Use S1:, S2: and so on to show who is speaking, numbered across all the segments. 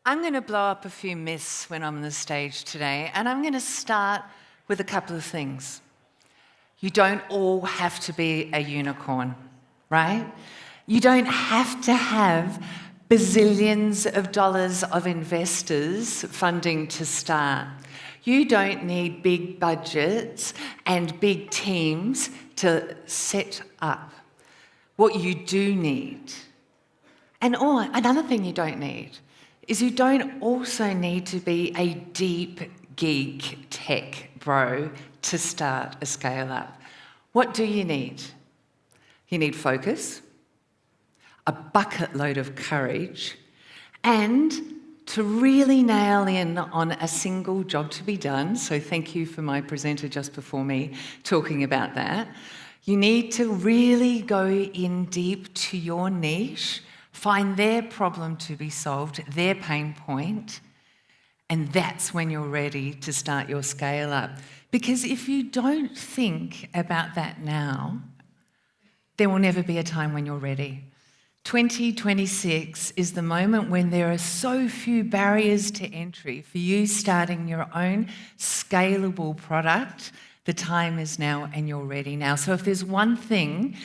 S1: I'm going to blow up a few myths when I'm on the stage today, and I'm going to start with a couple of things. You don't all have to be a unicorn, right? You don't have to have bazillions of dollars of investors funding to start. You don't need big budgets and big teams to set up. What you do need, and another thing you don't need, is you don't also need to be a deep geek tech bro to start a scale up. What do you need? You need focus, a bucket load of courage, and to really nail in on a single job to be done. So thank you for my presenter just before me talking about that. You need to really go in deep to your niche, find their problem to be solved, their pain point, and that's when you're ready to start your scale up. Because if you don't think about that now, there will never be a time when you're ready. 2026 is the moment when there are so few barriers to entry for you starting your own scalable product. The time is now and you're ready now. So if there's one thing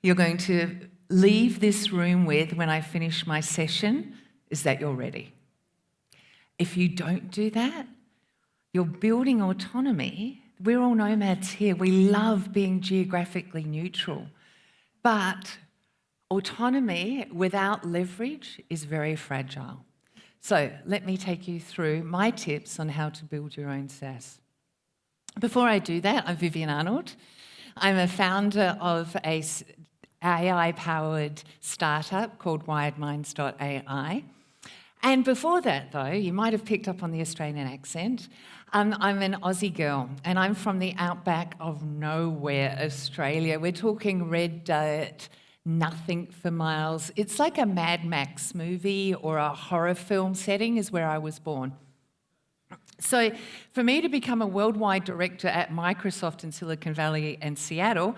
S1: you're going to leave this room with when I finish my session, is that you're ready. If you don't do that, you're building autonomy. We're all nomads here. We love being geographically neutral. But autonomy without leverage is very fragile. So let me take you through my tips on how to build your own SaaS. Before I do that, I'm Vivianne Arnold. I'm a founder of a AI-powered startup called wiredminds.ai. And before that, though, you might have picked up on the Australian accent. I'm an Aussie girl, and I'm from the outback of nowhere, Australia. We're talking red dirt, nothing for miles. It's like a Mad Max movie or a horror film setting is where I was born. So for me to become a worldwide director at Microsoft in Silicon Valley and Seattle,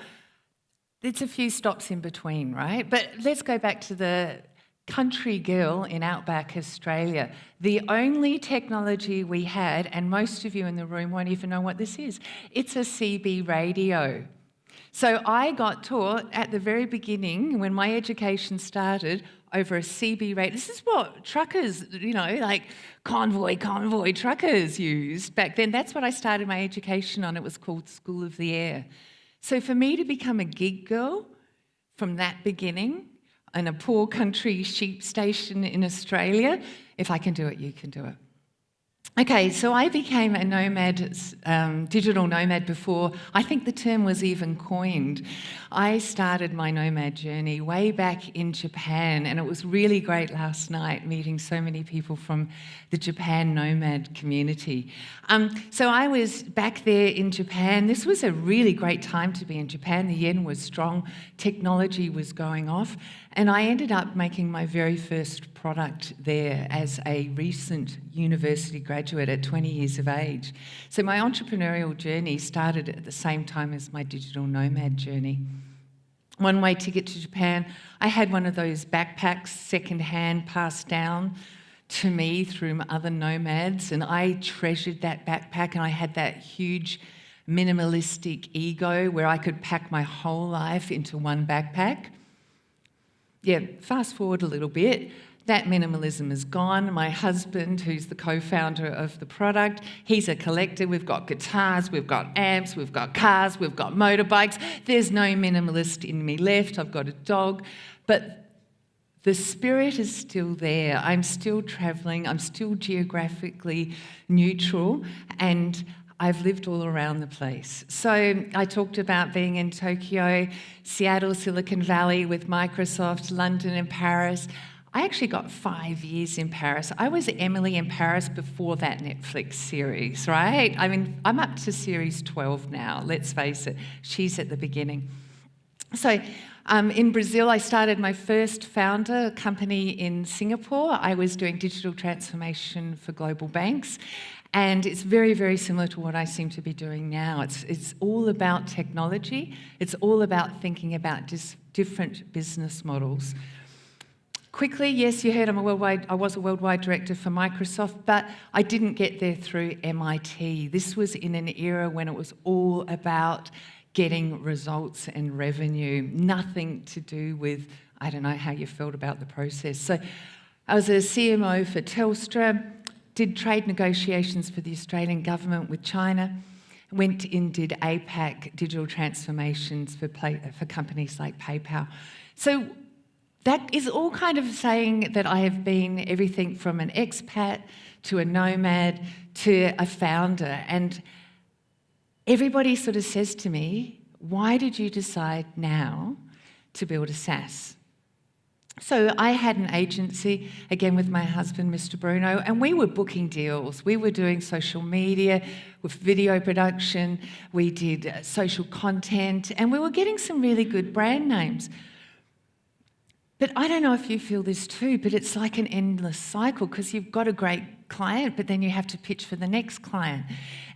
S1: it's a few stops in between, right? But let's go back to the country girl in outback Australia. The only technology we had, and most of you in the room won't even know what this is, it's a CB radio. So I got taught at the very beginning, when my education started, over a CB radio. This is what truckers, like convoy truckers used back then. That's what I started my education on. It was called School of the Air. So for me to become a gig girl from that beginning in a poor country sheep station in Australia, if I can do it, you can do it. Okay, so I became a nomad, digital nomad before I think the term was even coined. I started my nomad journey way back in Japan, and it was really great last night meeting so many people from the Japan nomad community. So I was back there in Japan. This was a really great time to be in Japan. The yen was strong, technology was going off, and I ended up making my very first product there as a recent university graduate at 20 years of age. So my entrepreneurial journey started at the same time as my digital nomad journey. One-way ticket to Japan. I had one of those backpacks, second-hand, passed down to me through other nomads, and I treasured that backpack, and I had that huge minimalistic ego where I could pack my whole life into one backpack. Yeah, fast forward a little bit. That minimalism is gone. My husband, who's the co-founder of the product, he's a collector. We've got guitars, we've got amps, we've got cars, we've got motorbikes. There's no minimalist in me left. I've got a dog. But the spirit is still there. I'm still traveling. I'm still geographically neutral, and I've lived all around the place. So I talked about being in Tokyo, Seattle, Silicon Valley with Microsoft, London and Paris. I actually got 5 years in Paris. I was Emily in Paris before that Netflix series, right? I mean, I'm up to series 12 now, let's face it. She's at the beginning. So in Brazil, I started my first founder company in Singapore. I was doing digital transformation for global banks. And it's very, very similar to what I seem to be doing now. It's all about technology. It's all about thinking about different business models. Quickly, yes, you heard I was a worldwide director for Microsoft, but I didn't get there through MIT. This was in an era when it was all about getting results and revenue, nothing to do with, I don't know how you felt about the process. So I was a CMO for Telstra, did trade negotiations for the Australian government with China, went in, did APAC digital transformations for companies like PayPal. So that is all kind of saying that I have been everything from an expat to a nomad to a founder. And everybody sort of says to me, why did you decide now to build a SaaS? So I had an agency, again with my husband, Mr. Bruno, and we were booking deals. We were doing social media with video production. We did social content, and we were getting some really good brand names. But I don't know if you feel this too, but it's like an endless cycle because you've got a great client, but then you have to pitch for the next client.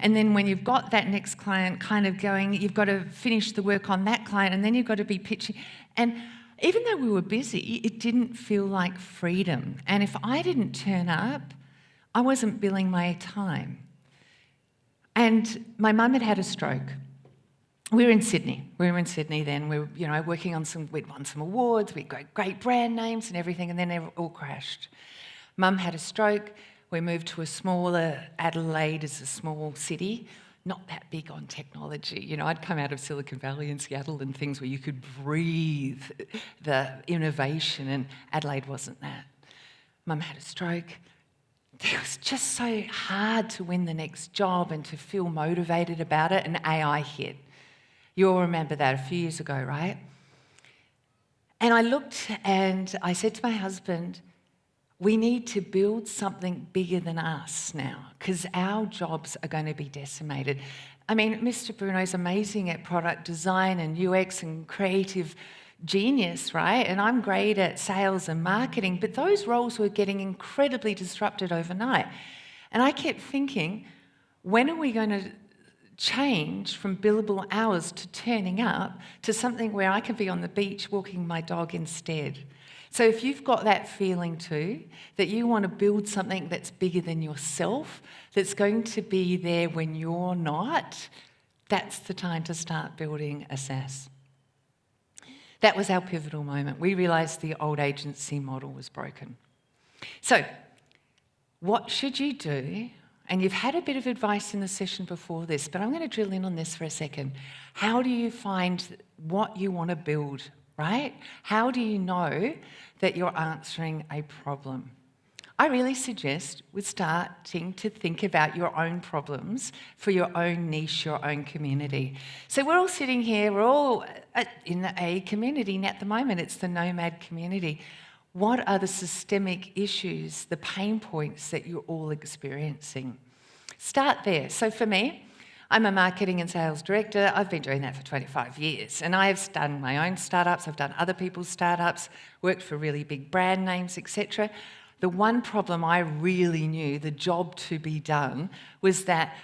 S1: And then when you've got that next client kind of going, you've got to finish the work on that client, and then you've got to be pitching. And even though we were busy, it didn't feel like freedom. And if I didn't turn up, I wasn't billing my time. And my mum had had a stroke. We were in Sydney. Then. We were, working on we'd won some awards, we'd got great brand names and everything, and then they all crashed. Mum had a stroke. We moved to a smaller, Adelaide is a small city, not that big on technology. I'd come out of Silicon Valley and Seattle and things where you could breathe the innovation, and Adelaide wasn't that. Mum had a stroke. It was just so hard to win the next job and to feel motivated about it, and AI hit. You all remember that a few years ago, right? And I looked and I said to my husband, we need to build something bigger than us now because our jobs are going to be decimated. I mean, Mr. Bruno's amazing at product design and UX and creative genius, right? And I'm great at sales and marketing, but those roles were getting incredibly disrupted overnight. And I kept thinking, when are we going to change from billable hours to turning up to something where I can be on the beach walking my dog instead? So if you've got that feeling too, that you want to build something that's bigger than yourself, that's going to be there when you're not, that's the time to start building a SaaS. That was our pivotal moment. We realised the old agency model was broken. So what should you do? And you've had a bit of advice in the session before this, but I'm going to drill in on this for a second. How do you find what you want to build, right? How do you know that you're answering a problem? I really suggest with starting to think about your own problems for your own niche, your own community. So we're all sitting here, we're all in a community, and at the moment it's the Nomad community. What are the systemic issues, the pain points that you're all experiencing? Start there. So for me, I'm a marketing and sales director. I've been doing that for 25 years. And I've done my own startups, I've done other people's startups, worked for really big brand names, etc. The one problem I really knew, the job to be done, was that,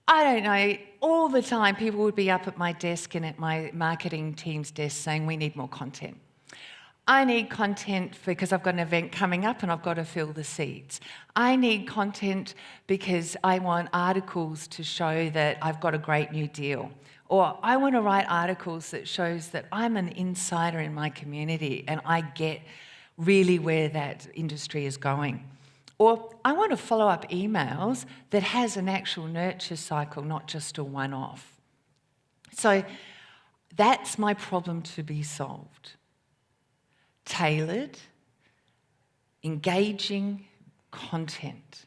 S1: I don't know, all the time people would be up at my desk and at my marketing team's desk saying, we need more content. I need content because I've got an event coming up and I've got to fill the seats. I need content because I want articles to show that I've got a great new deal. Or I want to write articles that shows that I'm an insider in my community and I get really where that industry is going. Or I want to follow up emails that has an actual nurture cycle, not just a one-off. So that's my problem to be solved. Tailored, engaging content.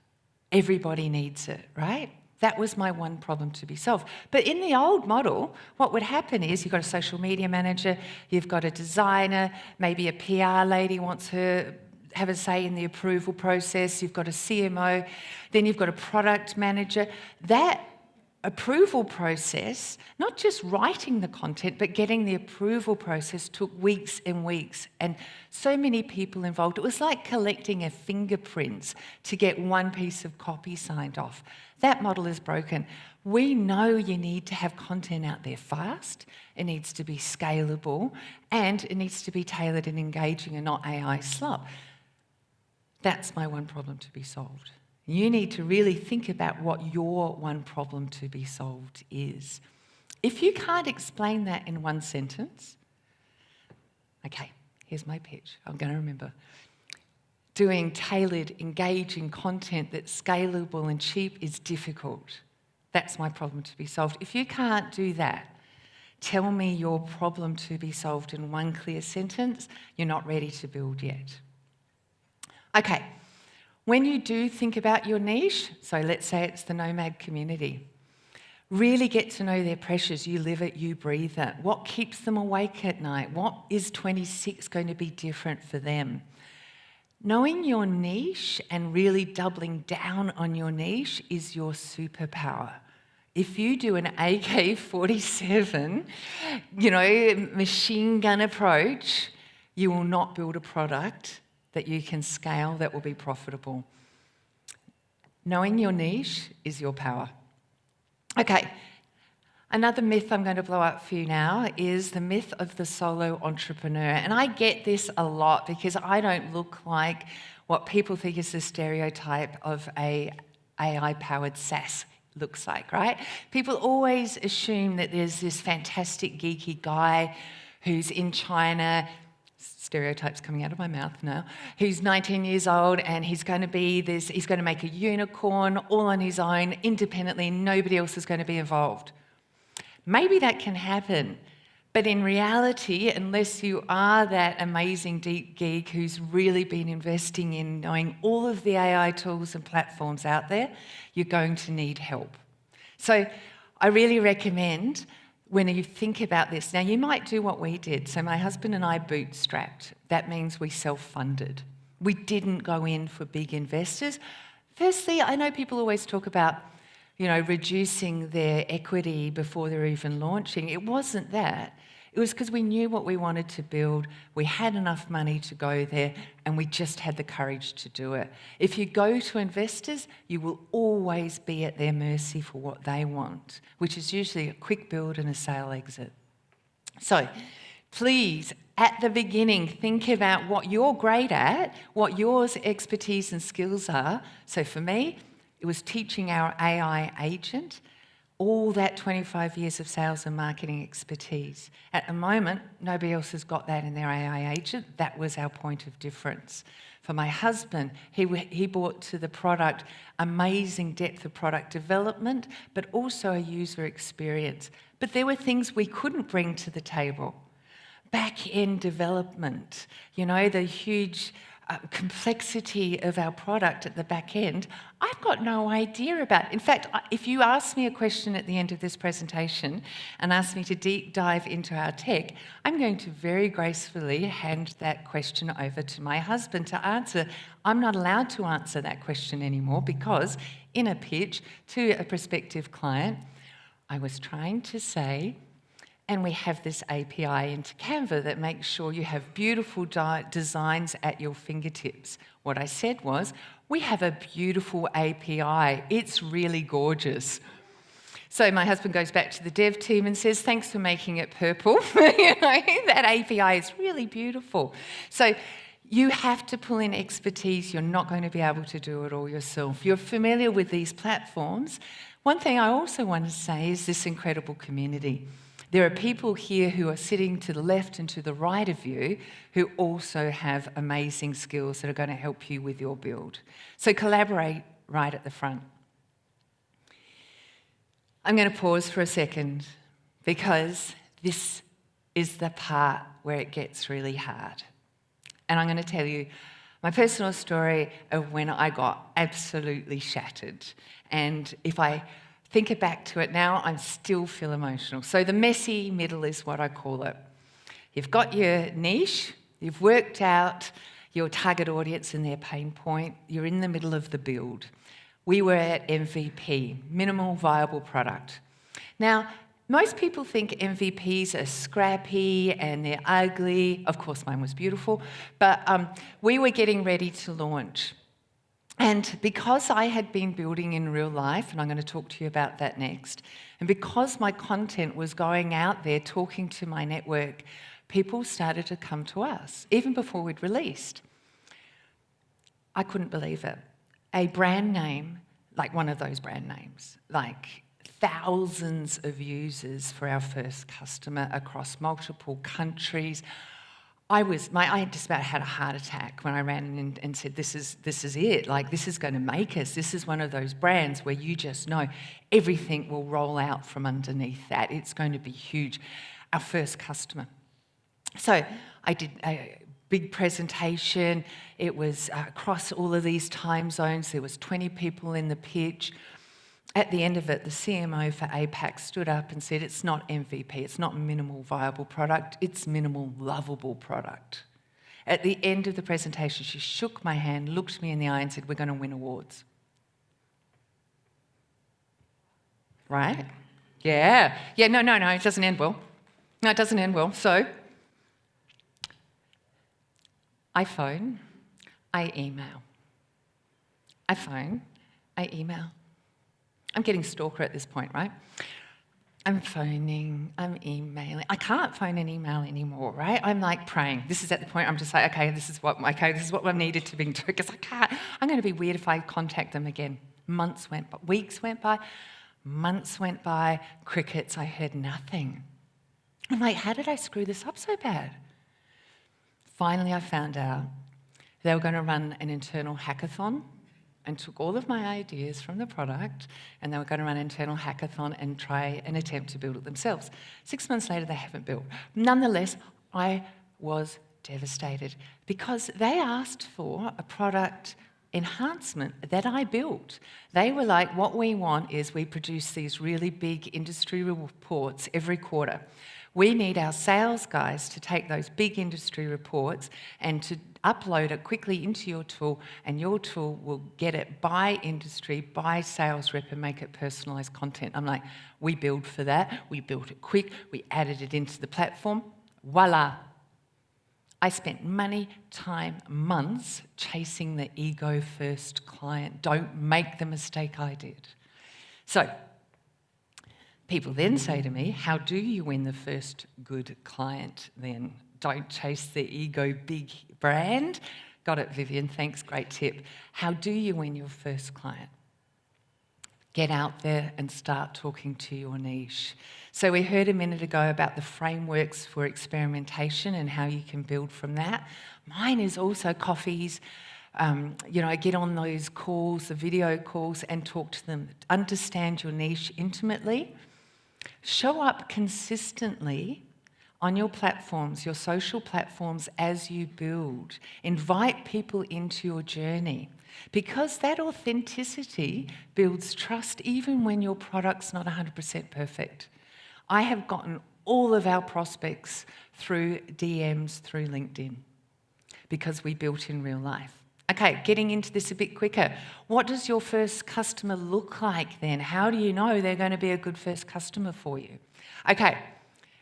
S1: Everybody needs it, right? That was my one problem to be solved. But in the old model, what would happen is you've got a social media manager, you've got a designer, maybe a PR lady wants her have a say in the approval process, you've got a CMO, then you've got a product manager. That approval process, not just writing the content, but getting the approval process took weeks and weeks, and so many people involved. It was like collecting a fingerprints to get one piece of copy signed off. That model is broken. We know you need to have content out there fast, it needs to be scalable, and it needs to be tailored and engaging and not AI slop. That's my one problem to be solved. You need to really think about what your one problem to be solved is. If you can't explain that in one sentence, okay, here's my pitch. I'm going to remember. Doing tailored, engaging content that's scalable and cheap is difficult. That's my problem to be solved. If you can't do that, tell me your problem to be solved in one clear sentence. You're not ready to build yet. Okay, when you do think about your niche, so let's say it's the nomad community, really get to know their pressures. You live it, you breathe it. What keeps them awake at night? What is 26 going to be different for them? Knowing your niche and really doubling down on your niche is your superpower. If you do an AK-47, machine gun approach, you will not build a product that you can scale that will be profitable. Knowing your niche is your power. Okay, another myth I'm going to blow up for you now is the myth of the solo entrepreneur. And I get this a lot because I don't look like what people think is the stereotype of a AI-powered SaaS looks like, right? People always assume that there's this fantastic geeky guy who's in China, stereotypes coming out of my mouth now, who's 19 years old and he's going to make a unicorn all on his own, independently, nobody else is going to be involved. Maybe that can happen, but in reality, unless you are that amazing deep geek who's really been investing in knowing all of the AI tools and platforms out there, you're going to need help. So I really recommend when you think about this, now you might do what we did. So my husband and I bootstrapped. That means we self-funded. We didn't go in for big investors. Firstly, I know people always talk about, reducing their equity before they're even launching. It wasn't that. It was because we knew what we wanted to build, we had enough money to go there, and we just had the courage to do it. If you go to investors, you will always be at their mercy for what they want, which is usually a quick build and a sale exit. So please, at the beginning, think about what you're great at, what your expertise and skills are. So for me, it was teaching our AI agent all that 25 years of sales and marketing expertise. At the moment, nobody else has got that in their AI agent. That was our point of difference. For my husband, he brought to the product amazing depth of product development, but also a user experience. But there were things we couldn't bring to the table. Back-end development, the huge complexity of our product at the back end, I've got no idea about. In fact, if you ask me a question at the end of this presentation and ask me to deep dive into our tech, I'm going to very gracefully hand that question over to my husband to answer. I'm not allowed to answer that question anymore because in a pitch to a prospective client, I was trying to say, and we have this API into Canva that makes sure you have beautiful designs at your fingertips. What I said was, we have a beautiful API. It's really gorgeous. So my husband goes back to the dev team and says, thanks for making it purple. That API is really beautiful. So you have to pull in expertise. You're not going to be able to do it all yourself. You're familiar with these platforms. One thing I also want to say is this incredible community. There are people here who are sitting to the left and to the right of you who also have amazing skills that are going to help you with your build. So collaborate right at the front. I'm going to pause for a second because this is the part where it gets really hard. And I'm going to tell you my personal story of when I got absolutely shattered. And if I think back to it now, I still feel emotional. So the messy middle is what I call it. You've got your niche, you've worked out your target audience and their pain point, you're in the middle of the build. We were at MVP, minimal viable product. Now, most people think MVPs are scrappy and they're ugly. Of course, mine was beautiful, but we were getting ready to launch. And because I had been building in real life, and I'm going to talk to you about that next, and because my content was going out there talking to my network, people started to come to us, even before we'd released. I couldn't believe it. A brand name, like one of those brand names, like thousands of users for our first customer across multiple countries. I just about had a heart attack when I ran in and said, this is it. Like, this is going to make us. This is one of those brands where you just know everything will roll out from underneath that. It's going to be huge. Our first customer. So I did a big presentation. It was across all of these time zones. There was 20 people in the pitch. At the end of it, the CMO for APAC stood up and said, it's not MVP, it's not minimal viable product, it's minimal lovable product. At the end of the presentation, she shook my hand, looked me in the eye and said, we're going to win awards. Right? Yeah, no, it doesn't end well. No, it doesn't end well. So, I phone, I email. I phone, I email. I'm getting stalker at this point, right? I'm phoning, I'm emailing. I can't phone and email anymore, right? I'm like praying. This is at the point I'm just like, this is what I needed to be doing, because I can't. I'm going to be weird if I contact them again. Months went by, weeks went by, months went by, crickets, I heard nothing. I'm like, how did I screw this up so bad? Finally, I found out they were going to run an internal hackathon and took all of my ideas from the product, and they were going to run an internal hackathon and try and attempt to build it themselves. 6 months later, they haven't built. Nonetheless, I was devastated because they asked for a product enhancement that I built. They were like, what we want is we produce these really big industry reports every quarter. We need our sales guys to take those big industry reports and to upload it quickly into your tool, and your tool will get it by industry, by sales rep, and make it personalised content. I'm like, we build for that. We built it quick. We added it into the platform. Voila. I spent money, time, months chasing the ego-first client. Don't make the mistake I did. So, people then say to me, how do you win the first good client then? Don't chase the ego big brand. Got it, Vivianne, thanks, great tip. How do you win your first client? Get out there and start talking to your niche. So we heard a minute ago about the frameworks for experimentation and how you can build from that. Mine is also coffees. I get on those calls, the video calls, and talk to them. Understand your niche intimately. Show up consistently on your platforms, your social platforms, as you build. Invite people into your journey, because that authenticity builds trust even when your product's not 100% perfect. I have gotten all of our prospects through DMs through LinkedIn because we built in real life. Okay, getting into this a bit quicker. What does your first customer look like then? How do you know they're going to be a good first customer for you? Okay,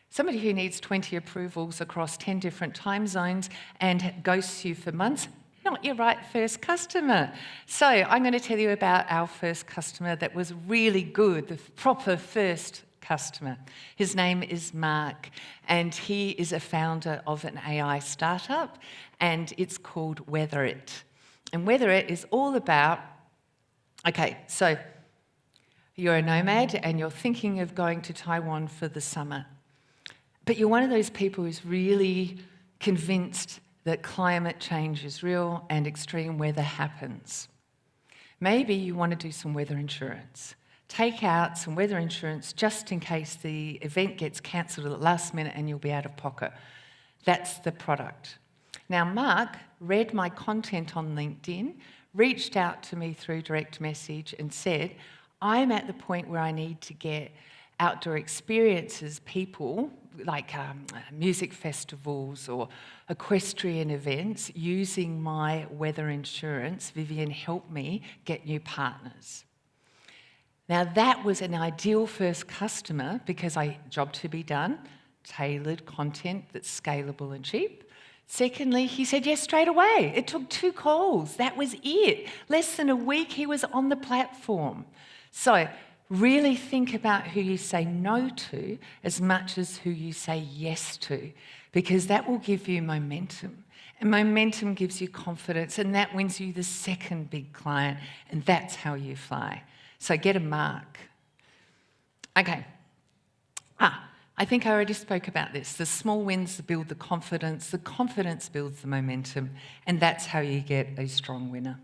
S1: somebody who needs 20 approvals across 10 different time zones and ghosts you for months, not your right first customer. So I'm going to tell you about our first customer that was really good, the proper first customer. His name is Mark, and he is a founder of an AI startup, and it's called Weather It. And Weather It is all about, okay, so you're a nomad and you're thinking of going to Taiwan for the summer, but you're one of those people who's really convinced that climate change is real and extreme weather happens. Maybe you want to do some weather insurance. Take out some weather insurance just in case the event gets cancelled at the last minute and you'll be out of pocket. That's the product. Now, Mark read my content on LinkedIn, reached out to me through direct message and said, I'm at the point where I need to get outdoor experiences, people like music festivals or equestrian events using my weather insurance. Vivianne, help me get new partners. Now that was an ideal first customer because job to be done, tailored content that's scalable and cheap. Secondly, he said yes straight away. It took 2 calls. That was it. Less than a week, he was on the platform. So really think about who you say no to as much as who you say yes to, because that will give you momentum. And momentum gives you confidence, and that wins you the second big client, and that's how you fly. So get a mark. Okay. I think I already spoke about this. The small wins build the confidence builds the momentum, and that's how you get a strong winner.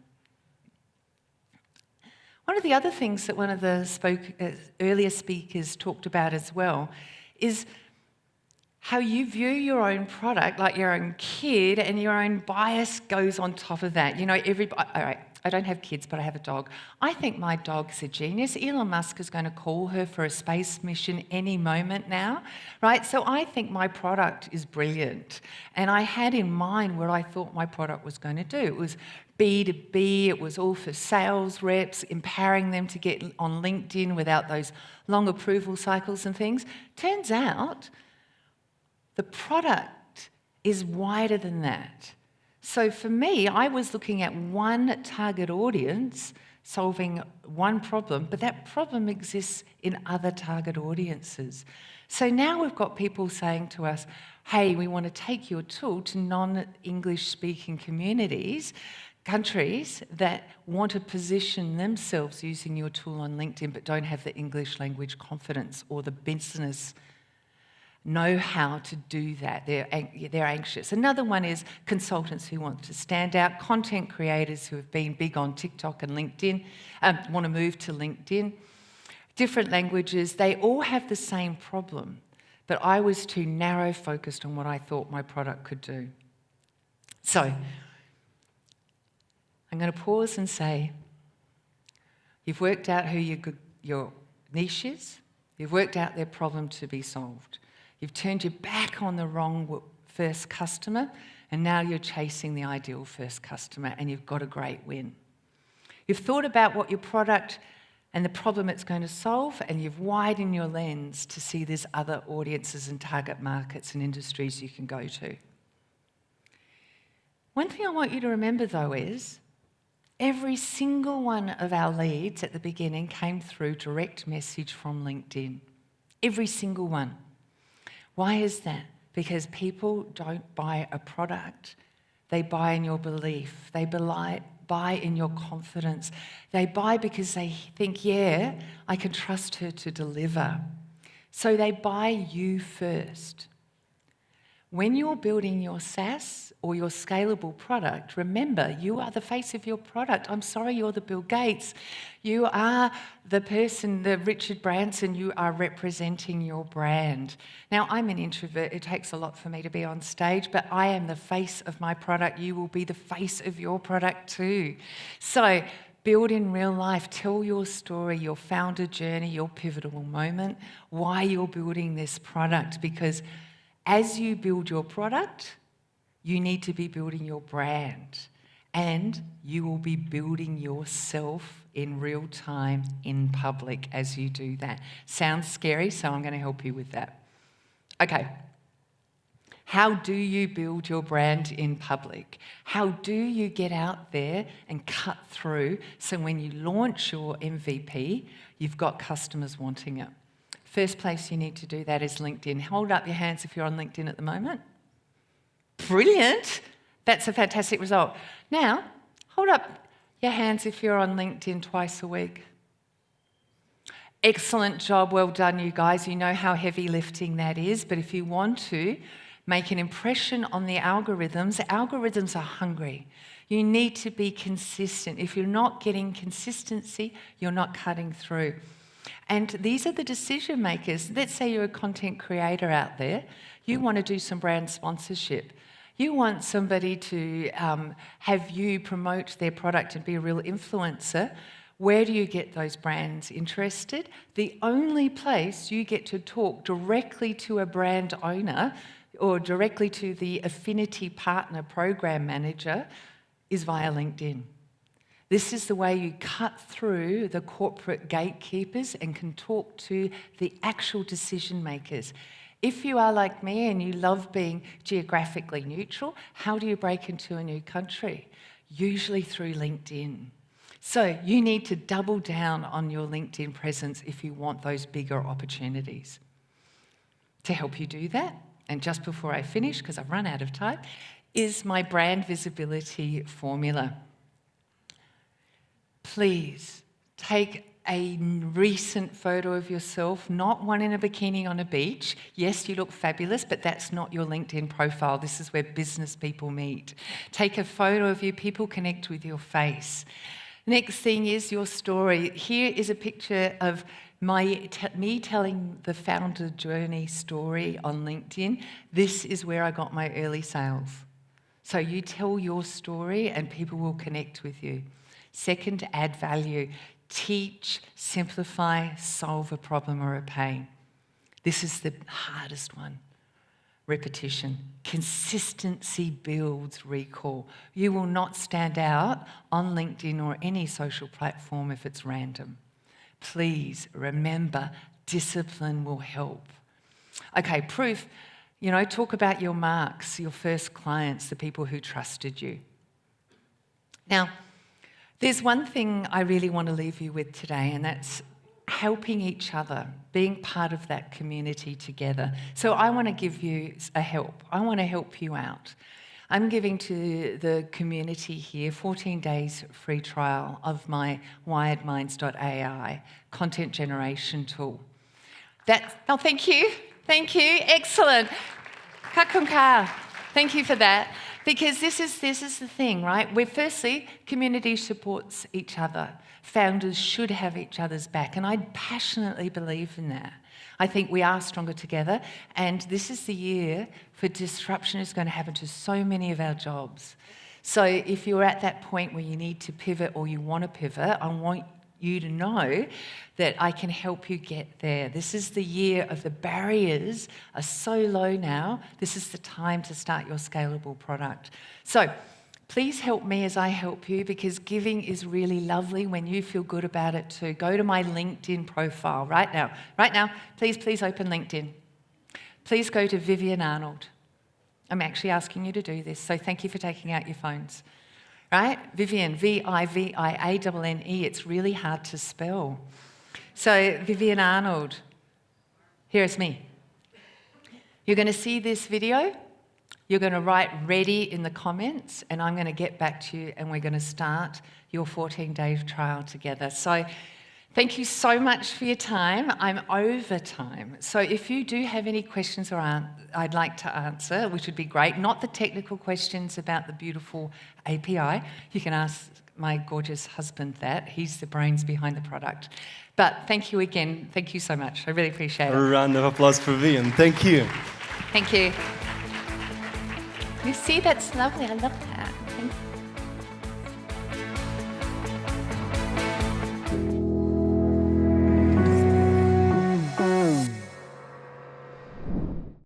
S1: One of the other things that one of the earlier speakers talked about as well is how you view your own product like your own kid, and your own bias goes on top of that. You know, all right, I don't have kids, but I have a dog. I think my dog's a genius. Elon Musk is going to call her for a space mission any moment now, right? So I think my product is brilliant. And I had in mind what I thought my product was going to do. It was B2B, it was all for sales reps, empowering them to get on LinkedIn without those long approval cycles and things. Turns out, the product is wider than that. So for me, I was looking at one target audience, solving one problem, but that problem exists in other target audiences. So now we've got people saying to us, hey, we want to take your tool to non-English speaking countries that want to position themselves using your tool on LinkedIn but don't have the English language confidence or the business know how to do that. They're anxious. Another one is consultants who want to stand out, content creators who have been big on TikTok and LinkedIn, want to move to LinkedIn. Different languages, they all have the same problem, but I was too narrow focused on what I thought my product could do. So, I'm going to pause and say, you've worked out who your niche is, you've worked out their problem to be solved. You've turned your back on the wrong first customer, and now you're chasing the ideal first customer, and you've got a great win. You've thought about what your product and the problem it's going to solve, and you've widened your lens to see there's other audiences and target markets and industries you can go to. One thing I want you to remember, though, is every single one of our leads at the beginning came through direct message from LinkedIn. Every single one. Why is that? Because people don't buy a product. They buy in your belief. They buy in your confidence. They buy because they think, yeah, I can trust her to deliver. So they buy you first. When you're building your SaaS or your scalable product, remember, you are the face of your product. I'm sorry, you're the Bill Gates. You are the person, the Richard Branson. You are representing your brand. Now, I'm an introvert. It takes a lot for me to be on stage, but I am the face of my product. You will be the face of your product too. So, build in real life. Tell your story, your founder journey, your pivotal moment, why you're building this product, because as you build your product, you need to be building your brand, and you will be building yourself in real time in public as you do that. Sounds scary, so I'm going to help you with that. Okay. How do you build your brand in public? How do you get out there and cut through so when you launch your MVP, you've got customers wanting it? First place you need to do that is LinkedIn. Hold up your hands if you're on LinkedIn at the moment. Brilliant. That's a fantastic result. Now, hold up your hands if you're on LinkedIn twice a week. Excellent job. Well done, you guys. You know how heavy lifting that is, but if you want to make an impression on the algorithms are hungry. You need to be consistent. If you're not getting consistency, you're not cutting through. And these are the decision makers. Let's say you're a content creator out there. You want to do some brand sponsorship. You want somebody to have you promote their product and be a real influencer. Where do you get those brands interested? The only place you get to talk directly to a brand owner or directly to the affinity partner program manager is via LinkedIn. This is the way you cut through the corporate gatekeepers and can talk to the actual decision makers. If you are like me and you love being geographically neutral, how do you break into a new country? Usually through LinkedIn. So you need to double down on your LinkedIn presence if you want those bigger opportunities. To help you do that, and just before I finish, because I've run out of time, is my brand visibility formula. Please take a recent photo of yourself, not one in a bikini on a beach. Yes, you look fabulous, but that's not your LinkedIn profile. This is where business people meet. Take a photo of you, people connect with your face. Next thing is your story. Here is a picture of me telling the founder journey story on LinkedIn. This is where I got my early sales. So you tell your story and people will connect with you. Second, add value. Teach, simplify, solve a problem or a pain. This is the hardest one. Repetition. Consistency builds recall. You will not stand out on LinkedIn or any social platform if it's random. Please remember, discipline will help. Okay, proof. Talk about your marks, your first clients, the people who trusted you. Now, there's one thing I really want to leave you with today, and that's helping each other, being part of that community together. So I want to give you a help. I want to help you out. I'm giving to the community here 14 days free trial of my wiredminds.ai content generation tool. Thank you. Thank you. Excellent. Ka kun ka. Thank you for that. Because this is the thing, right? Where firstly, community supports each other. Founders should have each other's back, and I passionately believe in that. I think we are stronger together, and this is the year for disruption is going to happen to so many of our jobs. So if you're at that point where you need to pivot or you want to pivot, I want you to know that I can help you get there. This is the year of the barriers are so low now. This is the time to start your scalable product. So please help me as I help you, because giving is really lovely when you feel good about it too. Go to my LinkedIn profile right now. Right now, please open LinkedIn. Please go to Vivianne Arnold. I'm actually asking you to do this, so thank you for taking out your phones. Right? Vivianne, V-I-V-I-A-N-N-E. It's really hard to spell. So, Vivianne Arnold, here's me. You're going to see this video. You're going to write ready in the comments, and I'm going to get back to you, and we're going to start your 14-day trial together. So, thank you so much for your time. I'm over time. So if you do have any questions or I'd like to answer, which would be great, not the technical questions about the beautiful API. You can ask my gorgeous husband that. He's the brains behind the product. But thank you again. Thank you so much. I really appreciate it.
S2: A round of applause for Vivianne. Thank you.
S1: Thank you. You see, that's lovely. I love that. Thank you.